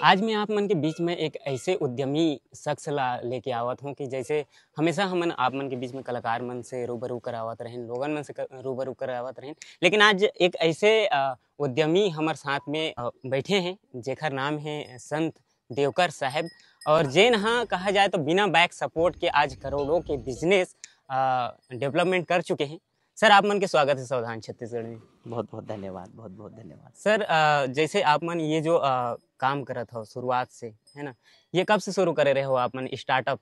आज मैं आप मन के बीच में एक ऐसे उद्यमी शख्स ला लेके आवत हूँ कि जैसे हमेशा हमन आप मन के बीच में कलाकार मन से रूबरू करावत रहें, लोगन मन से रूबरू करावत रहें। लेकिन आज एक ऐसे उद्यमी हमारे साथ में बैठे हैं जेकर नाम है संत देवकर साहब। और जेन हाँ कहा जाए तो बिना बैक सपोर्ट के आज करोड़ों के बिजनेस डेवलपमेंट कर चुके हैं। सर आप मन के स्वागत है सावधान छत्तीसगढ़ में। बहुत बहुत धन्यवाद, बहुत बहुत धन्यवाद। सर जैसे आप मन ये जो काम करत हो शुरुआत से, है ना, ये कब से शुरू करे रहे हो आप मन स्टार्टअप?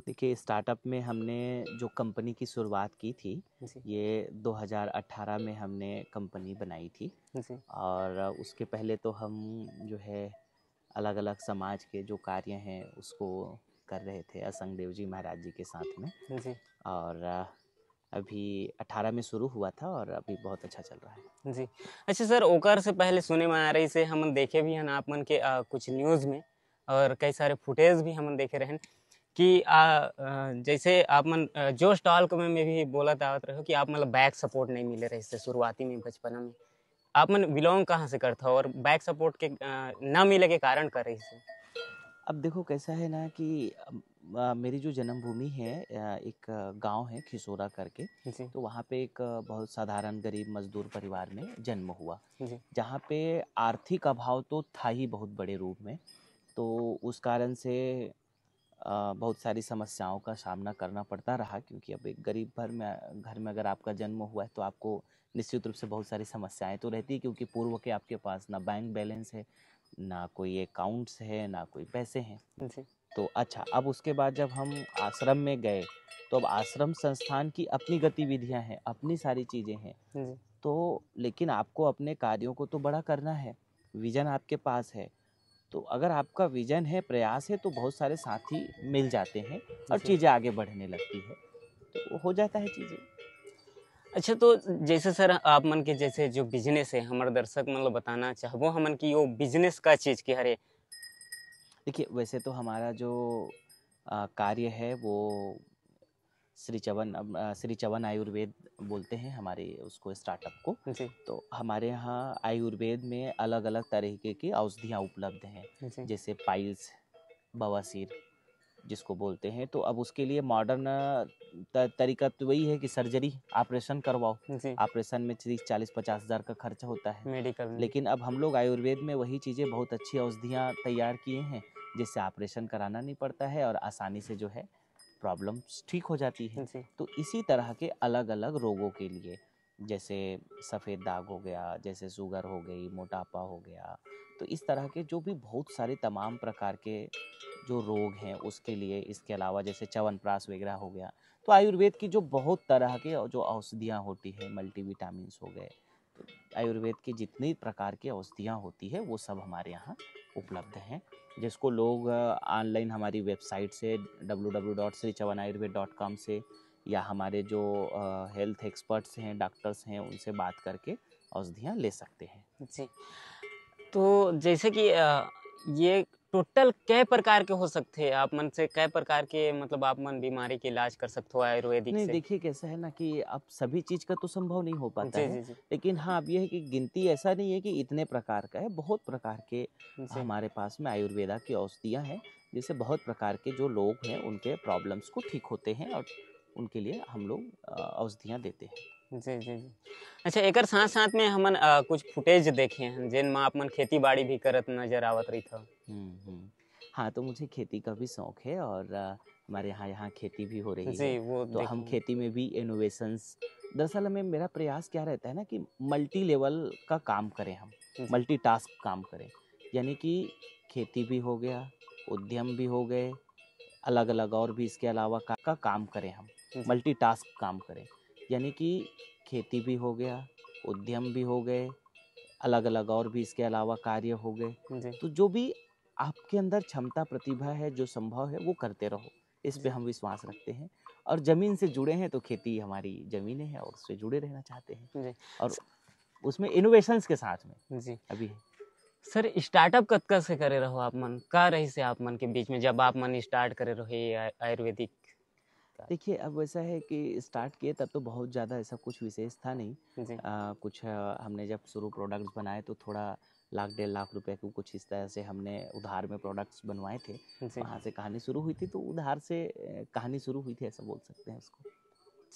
देखिए, स्टार्टअप में हमने जो कंपनी की शुरुआत की थी, जी ये 2018 में हमने कंपनी बनाई थी। जी और उसके पहले तो हम जो है अलग-अलग समाज के जो कार्य हैं उसको कर रहे थे असंग देव जी महाराज जी के साथ में। जी और अभी 18 में शुरू हुआ था और अभी बहुत अच्छा चल रहा है। जी। अच्छा सर, ओकर से पहले सुने में आ रही से हमन देखे भी हन आप मन के कुछ न्यूज़ में, और कई सारे फुटेज भी हमन देखे रहन कि जैसे आप मन जो स्टॉल में भी बोलत आवत रहे हो कि आप मतलब बैक सपोर्ट नहीं मिले रहे से शुरुआती में बचपना में। आप मन बिलोंग कहाँ से करता हो और बैक सपोर्ट के ना मिले के कारण कर रही से? अब देखो कैसा है ना कि मेरी जो जन्मभूमि है एक गांव है खिसोरा करके। जी तो वहाँ पे एक बहुत साधारण गरीब मजदूर परिवार में जन्म हुआ, जी जहाँ पे आर्थिक अभाव तो था ही बहुत बड़े रूप में। तो उस कारण से बहुत सारी समस्याओं का सामना करना पड़ता रहा, क्योंकि अब एक गरीब घर में अगर आपका जन्म हुआ है तो आपको निश्चित रूप से बहुत सारी समस्याएं तो रहती है, क्योंकि पूर्व के आपके पास ना बैंक बैलेंस है, ना कोई अकाउंट्स है, ना कोई पैसे हैं। जी तो अच्छा, अब उसके बाद जब हम आश्रम में गए तो अब आश्रम संस्थान की अपनी गतिविधियां हैं, अपनी सारी चीज़ें हैं। जी तो लेकिन आपको अपने कार्यों को तो बड़ा करना है, विजन आपके पास है। तो अगर आपका विजन है, प्रयास है, तो बहुत सारे साथी मिल जाते हैं और जी। चीज़ें आगे बढ़ने लगती है, तो हो जाता है चीज़ें। अच्छा तो जैसे सर आप मन के जैसे जो बिजनेस है हमारे दर्शक मतलब बताना चाहबो हमन की वो बिजनेस का चीज के हरे? देखिए, वैसे तो हमारा जो कार्य है वो श्री चवन आयुर्वेद बोलते हैं हमारे उसको, स्टार्टअप को। जी तो हमारे यहाँ आयुर्वेद में अलग अलग तरीके की औषधियाँ उपलब्ध हैं, जी जैसे पाइल्स, बवासीर जिसको बोलते हैं। तो अब उसके लिए मॉडर्न तरीका तो वही है कि सर्जरी, ऑपरेशन करवाओ। जी ऑपरेशन में 30-40-50 हज़ार का खर्चा होता है। मेडिकल में। लेकिन अब हम लोग आयुर्वेद में वही चीज़ें, बहुत अच्छी औषधियाँ तैयार किए हैं, जिससे ऑपरेशन कराना नहीं पड़ता है और आसानी से जो है प्रॉब्लम्स ठीक हो जाती है। जी तो इसी तरह के अलग अलग रोगों के लिए, जैसे सफ़ेद दाग हो गया, जैसे शुगर हो गई, मोटापा हो गया, तो इस तरह के जो भी बहुत सारे तमाम प्रकार के जो रोग हैं उसके लिए, इसके अलावा जैसे च्यवनप्राश वगैरह हो गया। तो आयुर्वेद की जो बहुत तरह के जो औषधियाँ होती है, मल्टीविटामिन्स हो गए, तो आयुर्वेद की जितनी प्रकार की औषधियाँ होती है वो सब हमारे यहाँ उपलब्ध हैं, जिसको लोग ऑनलाइन हमारी वेबसाइट से www.srichavanayurved.com से, या हमारे जो हेल्थ एक्सपर्ट्स हैं, डॉक्टर्स हैं, उनसे बात करके औषधियाँ ले सकते हैं। जी। तो जैसे कि ये टोटल कै प्रकार के हो सकते हैं आप मन से कै प्रकार के मतलब आप मन बीमारी के इलाज कर सकते हो आयुर्वेदिक नहीं, से? देखिए कैसा है ना कि अब सभी चीज़ का तो संभव नहीं हो पाता जी है। जी जी लेकिन हाँ, अब ये है कि गिनती ऐसा नहीं है कि इतने प्रकार का है, बहुत प्रकार के जी हमारे पास में आयुर्वेदा की औषधियाँ हैं, जिससे बहुत प्रकार के जो लोग हैं उनके प्रॉब्लम्स को ठीक होते हैं, और उनके लिए हम लोग औषधियाँ देते हैं। जी जी जी। अच्छा एकर साथ साथ में हमन कुछ फुटेज देखे हैं जिन में आप मन खेती बाड़ी भी करत नजर आवत रही था। हुँ। हाँ, तो मुझे खेती का भी शौक है, और हमारे यहाँ यहाँ खेती भी हो रही है। जी वो तो देखे हम हैं। खेती में भी इनोवेशंस, दरअसल हमें, मेरा प्रयास क्या रहता है ना कि मल्टी लेवल का काम करें हम, जी मल्टीटास्क काम करें। यानी कि खेती भी हो गया, उद्यम भी हो गए, अलग-अलग और भी इसके अलावा का काम करें हम, जी मल्टीटास्क काम करें। यानी कि खेती भी हो गया, उद्यम भी हो गए, अलग-अलग और भी इसके अलावा कार्य हो गए। जी तो जो भी आपके अंदर क्षमता, प्रतिभा है, जो संभव है वो करते रहो। इस पे जी हम विश्वास रखते हैं, और ज़मीन से जुड़े हैं तो खेती हमारी ज़मीनें हैं और उससे जुड़े रहना चाहते हैं, जी और उसमें इनोवेशंस के साथ में जी। अभी है। सर स्टार्टअप कतका से करे रहो आप मन? का रही से आप मन के बीच में जब आप मन स्टार्ट करे रहो ये आयुर्वेदिक का? देखिए, अब वैसा है कि स्टार्ट किए तब तो बहुत ज़्यादा ऐसा कुछ विशेष था नहीं। जी कुछ हमने जब शुरू प्रोडक्ट्स बनाए तो थोड़ा लाख 1.5 लाख रुपए को कुछ इस तरह से हमने उधार में प्रोडक्ट्स बनवाए थे। जी वहाँ से कहानी शुरू हुई थी, तो उधार से कहानी शुरू हुई थी, ऐसा बोल सकते हैं उसको।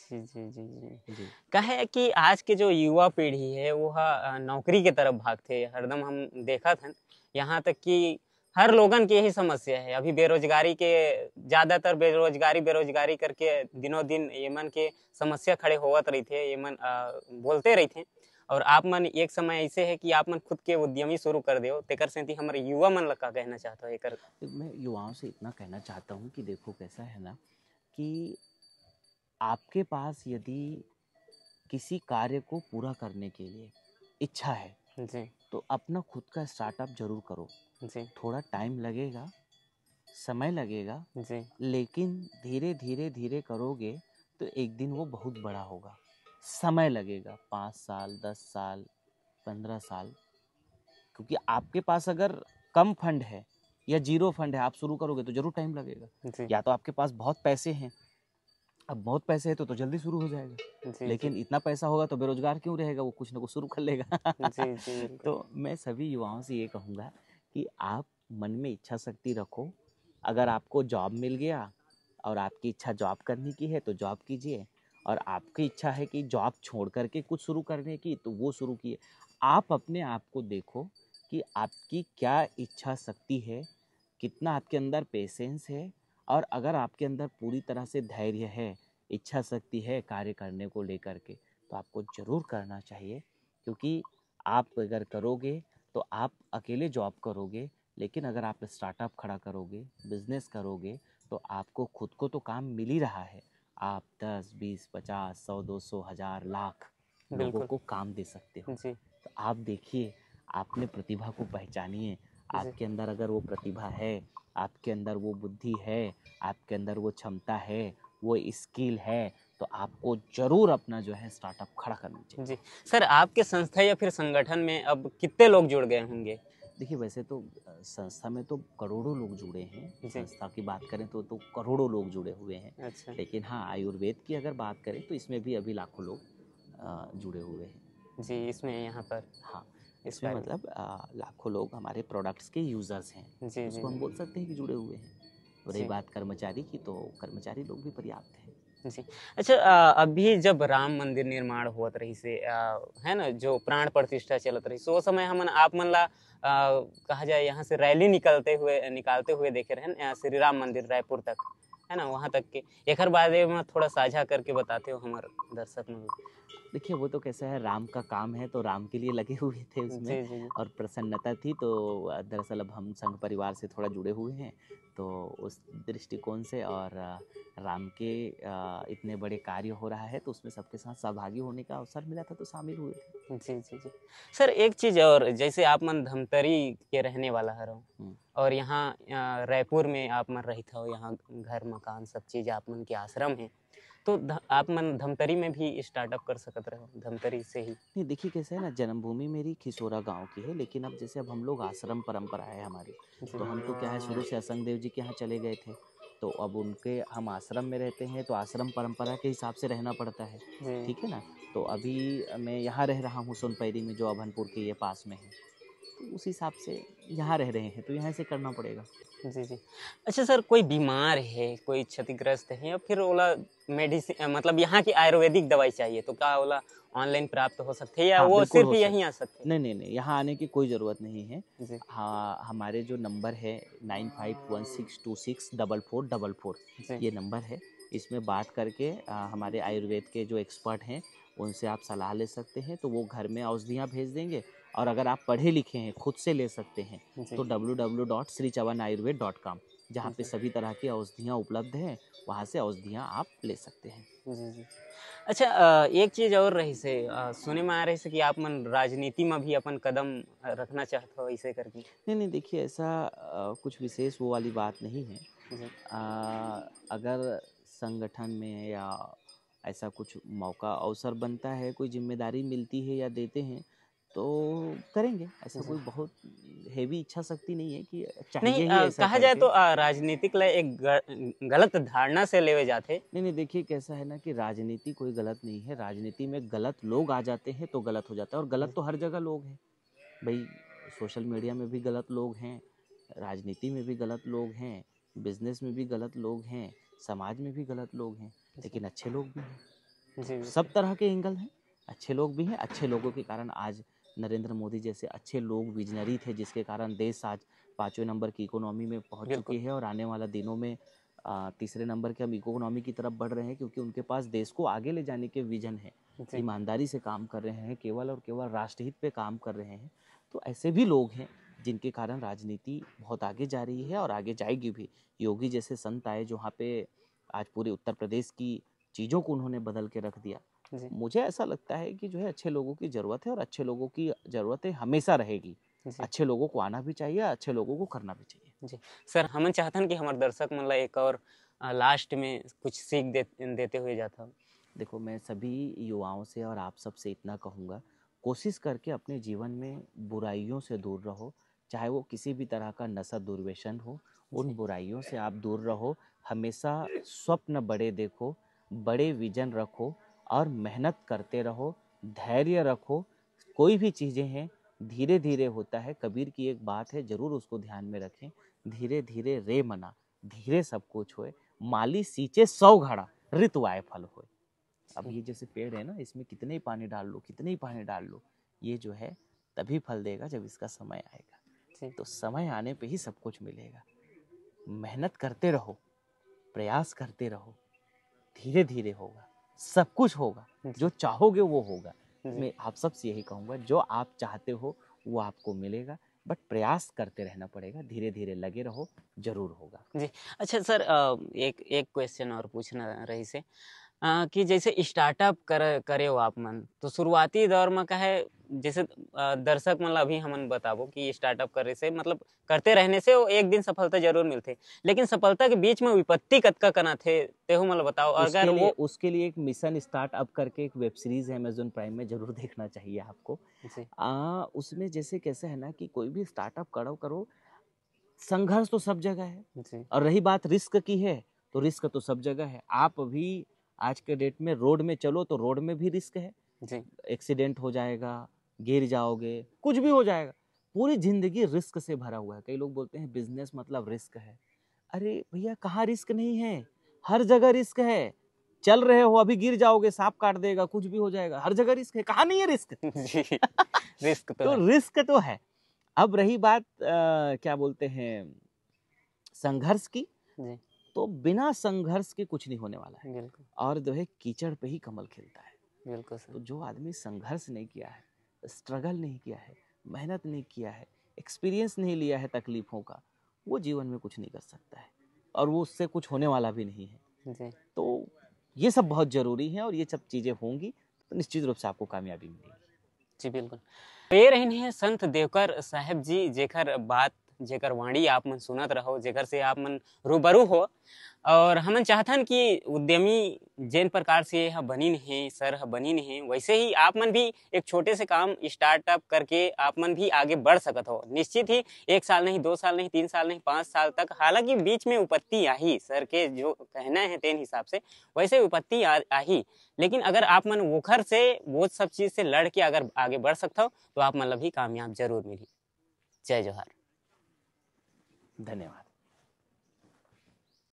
जी जी जी जी। जी। कहे कि आज के जो युवा पीढ़ी है वो नौकरी की तरफ भागते हरदम हम देखा था। यहाँ तक कि हर लोगन की यही समस्या है। अभी बेरोजगारी के ज्यादातर बेरोजगारी करके दिनों दिन ये मन के समस्या खड़े होवत रही थे, ये मन बोलते रही थे। और आप मन एक समय ऐसे है कि आप मन खुद के उद्यमी शुरू कर दो, तेकर सेंती हमारे युवा मन ला का कहना चाहता हो एकर। मैं युवाओं से इतना कहना चाहता हूँ कि देखो कैसा है ना, कि आपके पास यदि किसी कार्य को पूरा करने के लिए इच्छा है, जी तो अपना खुद का स्टार्टअप जरूर करो। जी थोड़ा टाइम लगेगा, समय लगेगा, जी लेकिन धीरे धीरे धीरे करोगे तो एक दिन वो बहुत बड़ा होगा। समय लगेगा 5 साल, 10 साल, 15 साल, क्योंकि आपके पास अगर कम फंड है या जीरो फंड है, आप शुरू करोगे तो जरूर टाइम लगेगा। जी या तो आपके पास बहुत पैसे हैं, अब बहुत पैसे है तो जल्दी शुरू हो जाएगा, जी लेकिन जी इतना पैसा होगा तो बेरोजगार क्यों रहेगा, वो कुछ ना कुछ शुरू कर लेगा। जी जी बिल्कुल। तो मैं सभी युवाओं से ये कहूँगा कि आप मन में इच्छा शक्ति रखो। अगर आपको जॉब मिल गया और आपकी इच्छा जॉब करने की है तो जॉब कीजिए, और आपकी इच्छा है कि जॉब छोड़ करके कुछ शुरू करने की तो वो शुरू किए। आप अपने आप को देखो कि आपकी क्या इच्छा शक्ति है, कितना आपके अंदर पेशेंस है, और अगर आपके अंदर पूरी तरह से धैर्य है, इच्छा शक्ति है कार्य करने को लेकर के, तो आपको ज़रूर करना चाहिए। क्योंकि आप अगर करोगे तो आप अकेले जॉब करोगे, लेकिन अगर आप स्टार्टअप खड़ा करोगे, बिजनेस करोगे, तो आपको खुद को तो काम मिल ही रहा है। आप 10, 20, 50, 100, 200, 1000, लाख लोगों बिल्कुल को काम दे सकते हो। जी तो आप देखिए, आपने प्रतिभा को पहचानिए। जी आपके अंदर अगर वो प्रतिभा है, आपके अंदर वो बुद्धि है, आपके अंदर वो क्षमता है, वो स्किल है, तो आपको जरूर अपना जो है स्टार्टअप खड़ा करना चाहिए। जी। सर आपके संस्था या फिर संगठन में अब कितने लोग जुड़ गए होंगे? देखिए, वैसे तो संस्था में तो करोड़ों लोग जुड़े हैं। जी संस्था की बात करें तो करोड़ों लोग जुड़े हुए हैं। अच्छा लेकिन हाँ, आयुर्वेद की अगर बात करें तो इसमें भी अभी लाखों लोग जुड़े हुए हैं। जी, इसमें यहाँ पर हाँ, इस इसमें कार्य मतलब लाखों लोग हमारे प्रोडक्ट्स के यूज़र्स हैं। जी जी उसको हम बोल सकते हैं कि जुड़े हुए हैं। और रही जी बात कर्मचारी की, तो कर्मचारी लोग भी पर्याप्त हैं। जी। अच्छा अभी जब राम मंदिर निर्माण होत रही से है ना जो प्राण प्रतिष्ठा चलत रही सो समय हमन आप मन ला कहा जाए यहाँ से रैली निकालते हुए देखे रहे श्री राम मंदिर रायपुर तक, है ना वहाँ तक के एकर बारे में थोड़ा साझा करके बताते हो हमारे दर्शक मन। देखिए, वो तो कैसा है, राम का काम है तो राम के लिए लगे हुए थे उसमें, जी जी और प्रसन्नता थी। तो दरअसल अब हम संघ परिवार से थोड़ा जुड़े हुए हैं, तो उस दृष्टिकोण से, और राम के इतने बड़े कार्य हो रहा है तो उसमें सबके साथ सहभागी होने का अवसर मिला था, तो शामिल हुए थे। जी जी जी। सर एक चीज और, जैसे आप मन धमतरी के रहने वाला हरो हम्म। और यहाँ रायपुर में आप मन रही हो, यहाँ घर मकान सब चीज आप मन के आश्रम है, तो आप मन धमतरी में भी स्टार्टअप कर सकत रहो धमतरी से ही। नहीं, देखिए कैसा है ना, जन्मभूमि मेरी खिसोरा गांव की है, लेकिन अब जैसे अब हम लोग आश्रम परंपरा है हमारी, जी तो हम तो क्या है, शुरू से असंग देव जी के यहाँ चले गए थे, तो अब उनके हम आश्रम में रहते हैं, तो आश्रम परंपरा के हिसाब से रहना पड़ता है। जी ठीक है ना। तो अभी मैं यहाँ रह रहा हूँ सोनपैरी में, जो अभनपुर के ये पास में है, तो उस हिसाब से यहाँ रह रहे हैं, तो यहाँ से करना पड़ेगा। जी जी। अच्छा सर कोई बीमार है, कोई क्षतिग्रस्त है या फिर ओला मेडिसिन मतलब यहाँ की आयुर्वेदिक दवाई चाहिए तो क्या ओला ऑनलाइन प्राप्त हो सकते हैं या हाँ, वो बिल्कुल सिर्फ हो यहीं आ सकता। सकते हैं? नहीं नहीं नहीं, यहाँ आने की कोई ज़रूरत नहीं है। जी हाँ, हमारे जो नंबर है 9516264444, जी ये नंबर है। इसमें बात करके हमारे आयुर्वेद के जो एक्सपर्ट हैं उनसे आप सलाह ले सकते हैं, तो वो घर में औषधियाँ भेज देंगे। और अगर आप पढ़े लिखे हैं, खुद से ले सकते हैं, जी तो www.srichavanayurved.com, जहाँ पे जी सभी तरह की औषधियाँ उपलब्ध हैं, वहाँ से औषधियाँ आप ले सकते हैं। जी जी। अच्छा एक चीज और रही से सुने में आ रही से कि आप मन राजनीति में भी अपन कदम रखना चाहते हो ऐसे करके। नहीं नहीं, देखिए ऐसा कुछ विशेष वो वाली बात नहीं है। जी अगर संगठन में या ऐसा कुछ मौका अवसर बनता है, कोई जिम्मेदारी मिलती है या देते हैं, तो करेंगे। ऐसा जी। कोई बहुत हेवी इच्छा शक्ति नहीं है कि नहीं चाहिए ही ऐसा कहा जाए करके। तो राजनीतिक ला एक गलत धारणा से लेवे जाते। नहीं नहीं, देखिए कैसा है ना, कि राजनीति कोई गलत नहीं है। राजनीति में गलत लोग आ जाते हैं तो गलत हो जाता है, और गलत तो हर जगह लोग हैं भाई। सोशल मीडिया में भी गलत लोग हैं, राजनीति में भी गलत लोग हैं, बिजनेस में भी गलत लोग हैं, समाज में भी गलत लोग हैं, लेकिन अच्छे लोग भी हैं। जी सब तरह के एंगल हैं, अच्छे लोग भी हैं। अच्छे लोगों के कारण आज नरेंद्र मोदी जैसे अच्छे लोग विजनरी थे, जिसके कारण देश आज 5वें नंबर की इकोनॉमी में पहुंच बिल्कुल। चुकी है और आने वाला दिनों में 3रे नंबर के हम इकोनॉमी की तरफ बढ़ रहे हैं, क्योंकि उनके पास देश को आगे ले जाने के विजन है। जी ईमानदारी से काम कर रहे हैं, केवल और केवल राष्ट्रहित पे काम कर रहे हैं। तो ऐसे भी लोग हैं जिनके कारण राजनीति बहुत आगे जा रही है और आगे जाएगी भी। योगी जैसे संत आए जो वहाँ पे आज पूरे उत्तर प्रदेश की चीज़ों को उन्होंने बदल के रख दिया। जी मुझे ऐसा लगता है कि जो है अच्छे लोगों की ज़रूरत है और अच्छे लोगों की ज़रूरतें हमेशा रहेगी। जी अच्छे लोगों को आना भी चाहिए, अच्छे लोगों को करना भी चाहिए। जी सर, हमन चाहतन कि हमारे दर्शक मन ला एक और लास्ट में कुछ सीख देते हुए जाता। देखो, मैं सभी युवाओं से और आप सब से इतना कहूँगा, कोशिश करके अपने जीवन में बुराइयों से दूर रहो। चाहे वो किसी भी तरह का नशा दुर्व्यसन हो, उन जी बुराइयों से आप दूर रहो। हमेशा स्वप्न बड़े देखो, बड़े विजन रखो और मेहनत करते रहो, धैर्य रखो। कोई भी चीज़ें हैं, धीरे धीरे होता है। कबीर की एक बात है, ज़रूर उसको ध्यान में रखें। धीरे धीरे रे मना, धीरे सब कुछ होए। माली सींचे 100 घड़ा, ऋतु आए फल होए। अब ये जैसे पेड़ है ना, इसमें कितने ही पानी डाल लो, कितने ही पानी डाल लो, ये जो है तभी फल देगा जब इसका समय आएगा। जी तो समय आने पे ही सब कुछ मिलेगा। मेहनत करते रहो, प्रयास करते रहो, धीरे धीरे होगा, सब कुछ होगा। जो चाहोगे वो होगा। जी मैं आप सबसे यही कहूँगा, जो आप चाहते हो वो आपको मिलेगा, बट प्रयास करते रहना पड़ेगा। धीरे धीरे लगे रहो, जरूर होगा। जी। अच्छा सर, एक एक क्वेश्चन और पूछना रही से कि जैसे स्टार्टअप करे हो आप मन, तो शुरुआती दौर में कहे जैसे दर्शक मन ला अभी हमन बताबो कि स्टार्टअप करे से मतलब करते रहने से वो एक दिन सफलता जरूर मिलते, लेकिन सफलता के बीच में विपत्ति कतका कना थे तेहो मन ला बताओ। अगर वो उसके लिए एक मिशन स्टार्टअप करके एक वेब सीरीज है अमेजोन प्राइम में, जरूर देखना चाहिए आपको। जी उसमें जैसे कैसे है ना कि कोई भी स्टार्टअप करो, संघर्ष तो सब जगह है। जी और रही बात रिस्क की है, तो रिस्क तो सब जगह है। आप अभी आज के डेट में रोड में चलो तो रोड में भी रिस्क है। जी एक्सीडेंट हो जाएगा, गिर जाओगे, कुछ भी हो जाएगा। पूरी जिंदगी रिस्क से भरा हुआ है। कई लोग बोलते हैं बिजनेस मतलब रिस्क है। अरे भैया, कहाँ रिस्क नहीं है? हर जगह रिस्क है। चल रहे हो, अभी गिर जाओगे, सांप काट देगा, कुछ भी हो जाएगा, हर जगह रिस्क है। कहाँ नहीं है रिस्क? जी रिस्क तो तो है। रिस्क तो है। अब रही बात क्या बोलते हैं, संघर्ष की, जी तो बिना संघर्ष के कुछ नहीं होने वाला है। बिल्कुल और जो है कीचड़ पे ही कमल खिलता है। बिल्कुल तो सर। जो आदमी संघर्ष नहीं किया है, स्ट्रगल नहीं किया है, मेहनत नहीं किया है, एक्सपीरियंस नहीं लिया है तकलीफों का, वो जीवन में कुछ नहीं कर सकता है और वो उससे कुछ होने वाला भी नहीं है। जी तो ये सब बहुत ज़रूरी है और ये सब चीज़ें होंगी तो निश्चित रूप से आपको कामयाबी मिलेगी। जी बिल्कुल। तो ये रहिन है संत देवकर साहेब जी, जेकर बात जेकर वाणी आप मन सुनत रहो, जेकर से आप मन रूबरू हो। और हमन चाहथन कि उद्यमी जेन प्रकार से यह बनिन है, सर ह बनिन है, वैसे ही आप मन भी एक छोटे से काम स्टार्टअप करके आप मन भी आगे बढ़ सकत हो। निश्चित ही 1 साल नहीं, 2 साल नहीं, 3 साल नहीं, 5 साल तक, हालांकि बीच में विपत्ति आही, सर के जो कहना है तेन हिसाब से वैसे विपत्ति आही, लेकिन अगर आप मन वोखर से वो सब चीज से लड़ के अगर आगे बढ़ सकते हो तो आप मतलब भी कामयाब जरूर मिली। जय जोहार। धन्यवाद।